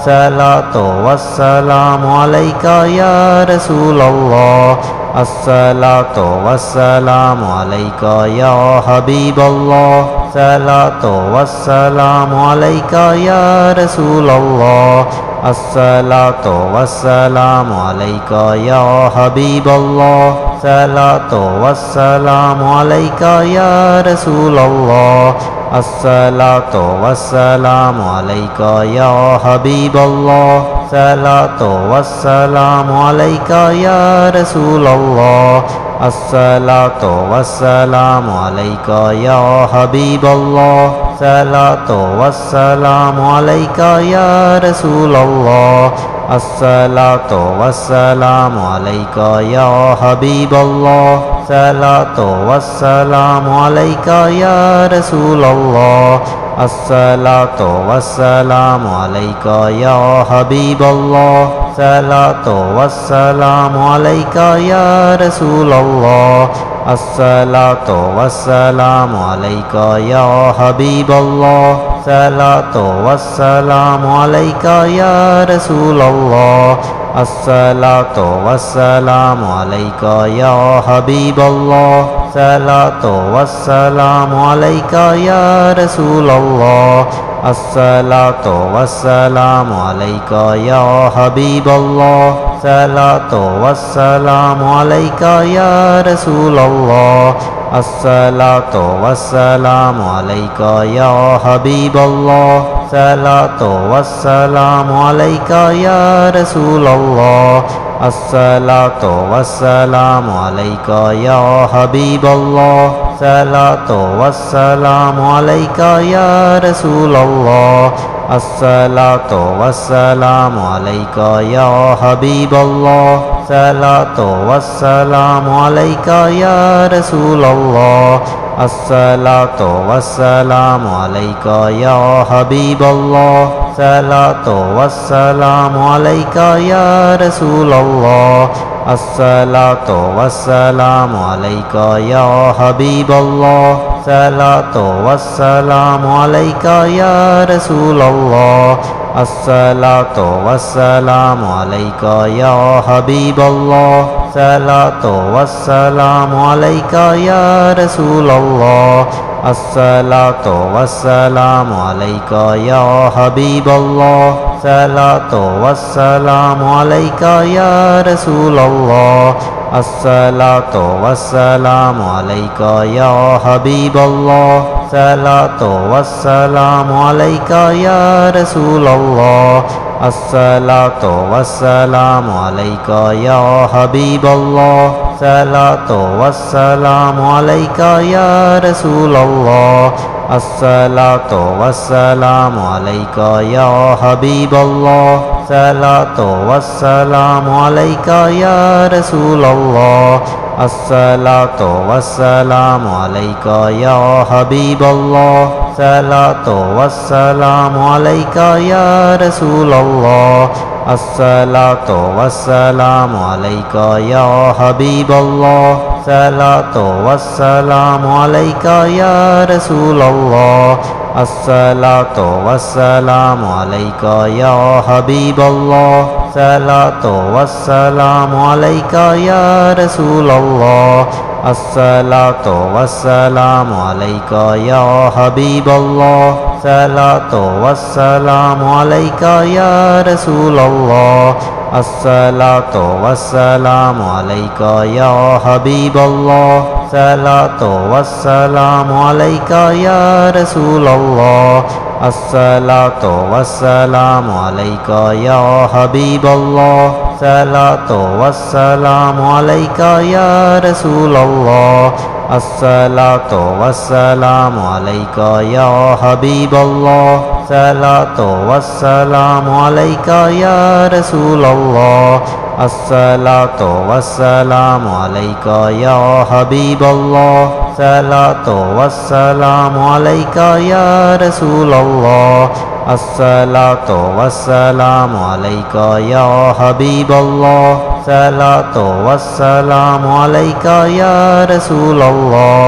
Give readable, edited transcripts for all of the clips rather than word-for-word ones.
সালাতু ওয়াসসালামু আলাইকা ইয়া রাসূলুল্লাহ আসসালাতু ওয়াসসালামু আলাইকা ইয়া হাবিবাল্লাহ সালাতু ওয়াসসালামু আলাইকা ইয়া রাসূলুল্লাহ আসসালাতু ওয়াসসালামু আলাইকা ইয়া হাবিবাল্লাহ সালাতু ওয়াসসালামু আলাইকা ইয়া রাসূলুল্লাহ আসসালাতু ওয়াসসালামু আলাইকা ইয়া হাবিবাল্লাহ সালাতু ওয়াসসালামু আলাইকা ইয়া রাসূলুল্লাহ আসসালাতু ওয়াসসালামু আলাইকা ইয়া হাবিবাল্লাহ সালাতু ওয়াসসালামু আলাইকা ইয়া রাসূলুল্লাহ আসসালাতু ওয়াসসালামু আলাইকা ইয়া হাবিবাল্লাহ সালাতু ওয়াসসালামু আলাইকা ইয়া রাসূলুল্লাহ আসসালাতু ওয়াসসালামু আলাইকা ইয়া হাবিবাল্লাহ সালাতু ওয়াসসালামু আলাইকা ইয়া রাসূলুল্লাহ আসসালাতু ওয়াসসালামু আলাইকা ইয়া হাবিবাল্লাহ সালাতু ওয়াসসালামু আলাইকা ইয়া রাসূলুল্লাহ আসসালাতু ওয়াসসালামু আলাইকা ইয়া হাবিবাল্লাহ সালাতু ওয়াসসালামু আলাইকা ইয়া রাসূলুল্লাহ আসসালাতু ওয়াসসালামু আলাইকা ইয়া হাবিবাল্লাহ সালাতু ওয়াসসালামু আলাইকা ইয়া রাসূলুল্লাহ আসসালাতু ওয়াসসালামু আলাইকা ইয়া হাবিবাল্লাহ সালাতু ওয়াসসালামু আলাইকা ইয়া রাসূলুল্লাহ আসসালাতু ওয়াসসালামু আলাইকা ইয়া হাবিবাল্লাহ সালাতু ওয়াসসালামু আলাইকা ইয়া রাসূলুল্লাহ আসসালাতু ওয়াসসালামু আলাইকা ইয়া হাবিবাল্লাহ সালাতু ওয়াসসালামু আলাইকা ইয়া রাসূলুল্লাহ আসসালাতু ওয়াসসালামু আলাইকা ইয়া হাবিবাল্লাহ সালাতু ওয়াসসালামু আলাইকা ইয়া রাসূলুল্লাহ আসসালাতু ওয়াসসালামু আলাইকা ইয়া হাবিবাল্লাহ সালাতু ওয়াসসালামু আলাইকা ইয়া রাসূলুল্লাহ আসসালাতু ওয়াসসালামু আলাইকা ইয়া হাবিবাল্লাহ সালাতু ওয়াসসালামু আলাইকা ইয়া রাসূলুল্লাহ আসসালাতু ওয়াসসালামু আলাইকা ইয়া হাবিবাল্লাহ সালাতু ওয়াসসালামু আলাইকা ইয়া রাসূলুল্লাহ আসসালাতু ওয়াসসালামু আলাইকা ইয়া হাবিবাল্লাহ সালাতু ওয়াসসালামু আলাইকা ইয়া রাসূলুল্লাহ আসসালাতু ওয়াসসালামু আলাইকা ইয়া হাবিবাল্লাহ সালাতু ওয়াসসালামু আলাইকা ইয়া রাসূলুল্লাহ আসসালাতু ওয়াসসালামু আলাইকা ইয়া হাবিবাল্লাহ সালাতু ওয়াসসালামু আলাইকা ইয়া রাসূলুল্লাহ আসসালাতু ওয়াসসালামু আলাইকা ইয়া হাবিবাল্লাহ সালাতু ওয়াসসালামু আলাইকা ইয়া রাসূলুল্লাহ আসসালাতু ওয়াসসালামু আলাইকা ইয়া হাবিবাল্লাহ সালাতু ওয়াসসালামু আলাইকা ইয়া রাসূলুল্লাহ আসসালাতু ওয়াসসালামু আলাইকা ইয়া হাবিবাল্লাহ সালাতু ওয়াসসালামু আলাইকা ইয়া রাসূলুল্লাহ আসসালাতু ওয়াসসালামু আলাইকা ইয়া হাবিবাল্লাহ সালাতু ওয়াসসালামু আলাইকা ইয়া রাসূলুল্লাহ আসসালাতু ওয়াসসালামু আলাইকা ইয়া হাবিবাল্লাহ সালাতু ওয়াসসালামু আলাইকা ইয়া রাসূলুল্লাহ আসসালাতু ওয়াসসালামু আলাইকা ইয়া হাবিবাল্লাহ সালাতু ওয়াসসালামু আলাইকা ইয়া রাসূলুল্লাহ আসসালাতু ওয়াসসালামু আলাইকা ইয়া হাবিবাল্লাহ সালাতু ওয়াসসালামু আলাইকা ইয়া রাসূলুল্লাহ আসসালাতু ওয়াসসালামু আলাইকা ইয়া হাবিবাল্লাহ সালাতু ওয়াসসালামু আলাইকা ইয়া রাসূলুল্লাহ আসসালাতু ওয়াসসালামু আলাইকা ইয়া হাবিবাল্লাহ সালাতু ওয়াসসালামু আলাইকা ইয়া রাসূলুল্লাহ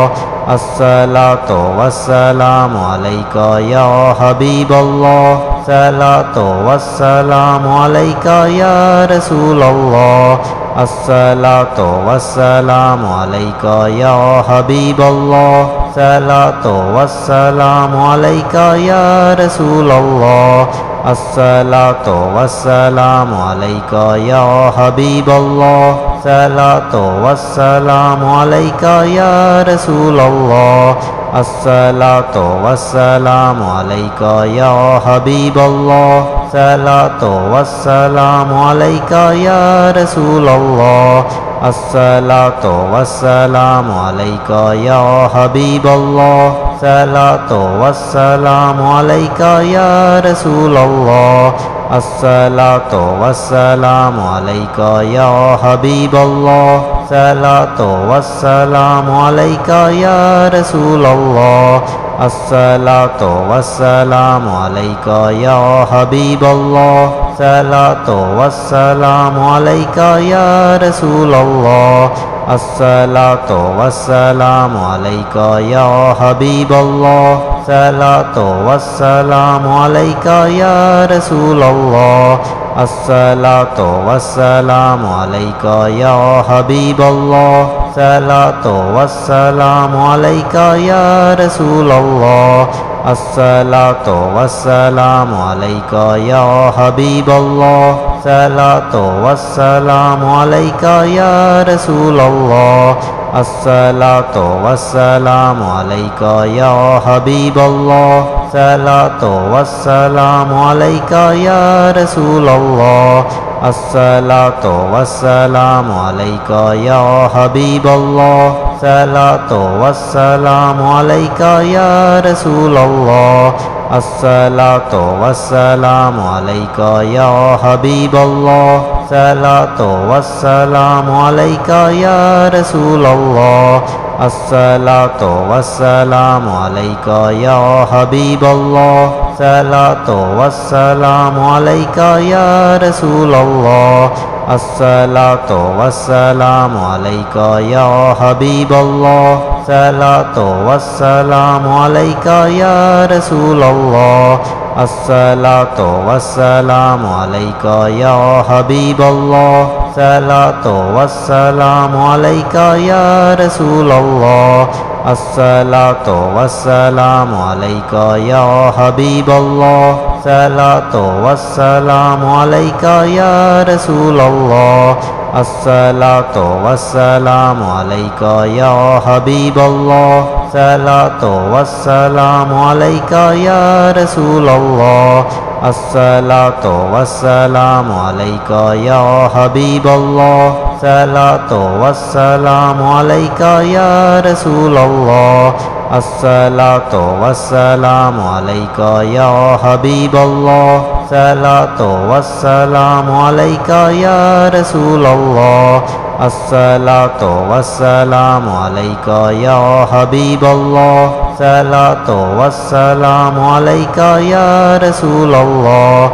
الصلاة والسلام عليك يا حبيب الله الصلاة والسلام عليك يا رسول الله الصلاة والسلام عليك يا حبيب الله الصلاة والسلام عليك يا رسول الله الصلاة والسلام عليك يا حبيب الله الصلاة والسلام عليك يا رسول الله الصلاة والسلام عليك يا حبيب الله الصلاة والسلام عليك يا رسول الله الصلاة والسلام عليك يا حبيب الله الصلاة والسلام عليك يا رسول الله الصلاة والسلام عليك يا حبيب الله الصلاة والسلام عليك يا رسول الله الصلاة والسلام عليك يا حبيب الله الصلاة والسلام عليك يا رسول الله الصلاة والسلام عليك يا حبيب الله الصلاة والسلام عليك يا رسول الله الصلاة والسلام عليك يا حبيب الله الصلاة والسلام عليك يا رسول الله الصلاة والسلام عليك يا حبيب الله الصلاة والسلام عليك يا رسول الله الصلاة والسلام عليك يا حبيب الله الصلاة والسلام عليك يا رسول الله الصلاة والسلام عليك يا حبيب الله الصلاة والسلام عليك يا رسول الله الصلاة والسلام عليك يا حبيب الله الصلاة والسلام عليك يا رسول الله الصلاة والسلام عليك يا حبيب الله الصلاة والسلام عليك يا رسول الله الصلاة والسلام عليك يا حبيب الله الصلاة والسلام عليك يا رسول الله الصلاة والسلام عليك يا حبيب الله الصلاة والسلام عليك يا رسول الله الصلاة والسلام عليك يا حبيب الله الصلاة والسلام عليك يا رسول الله الصلاة والسلام عليك يا حبيب الله الصلاة والسلام عليك يا رسول الله الصلاة والسلام عليك يا حبيب الله الصلاة والسلام عليك يا رسول الله الصلاة والسلام عليك يا حبيب الله الصلاة والسلام عليك يا رسول الله الصلاة والسلام عليك يا حبيب الله الصلاة والسلام عليك يا رسول الله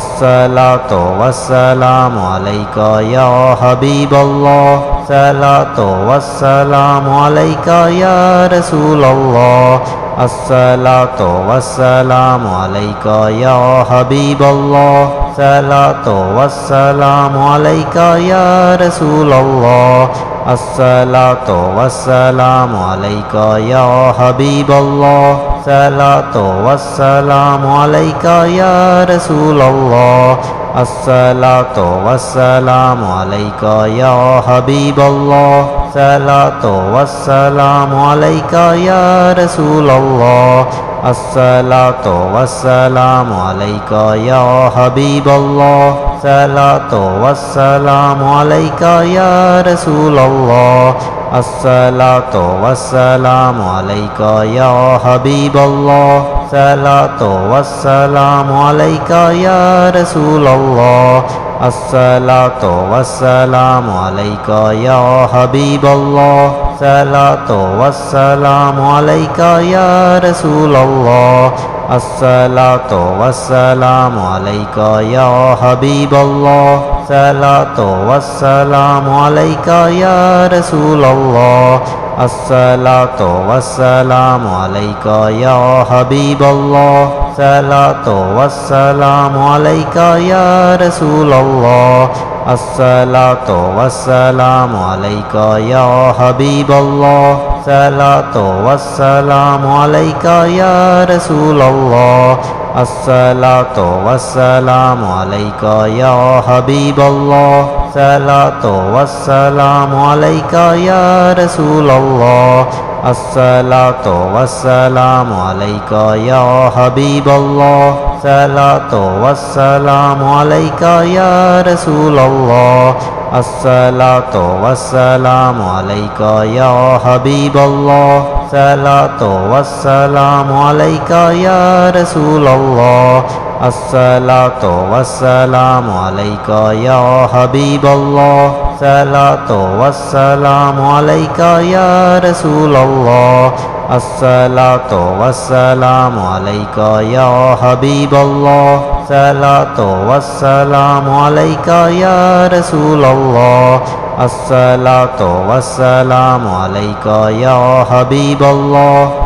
الصلاة والسلام عليك يا حبيب الله الصلاة والسلام عليك يا رسول الله الصلاة والسلام عليك يا حبيب الله الصلاة والسلام عليك يا رسول الله الصلاة والسلام عليك يا حبيب الله الصلاة والسلام عليك يا رسول الله الصلاة والسلام عليك يا حبيب الله الصلاة والسلام عليك يا رسول الله الصلاة والسلام عليك يا حبيب الله الصلاة والسلام عليك يا رسول الله الصلاة والسلام عليك يا حبيب الله الصلاة والسلام عليك يا رسول الله الصلاة والسلام عليك يا حبيب الله الصلاة والسلام عليك يا رسول الله الصلاة والسلام عليك يا حبيب الله الصلاة والسلام عليك يا رسول الله الصلاة والسلام عليك يا حبيب الله الصلاة والسلام عليك يا رسول الله الصلاة والسلام عليك يا حبيب الله الصلاة والسلام عليك يا رسول الله الصلاة والسلام عليك يا حبيب الله الصلاة والسلام عليك يا رسول الله الصلاة والسلام عليك يا حبيب الله الصلاة والسلام عليك يا رسول الله الصلاة والسلام عليك يا حبيب الله الصلاة والسلام عليك يا رسول الله الصلاة والسلام عليك يا حبيب الله الصلاة والسلام عليك يا رسول الله الصلاة والسلام عليك يا حبيب الله الصلاة والسلام عليك يا رسول الله الصلاة والسلام عليك يا حبيب الله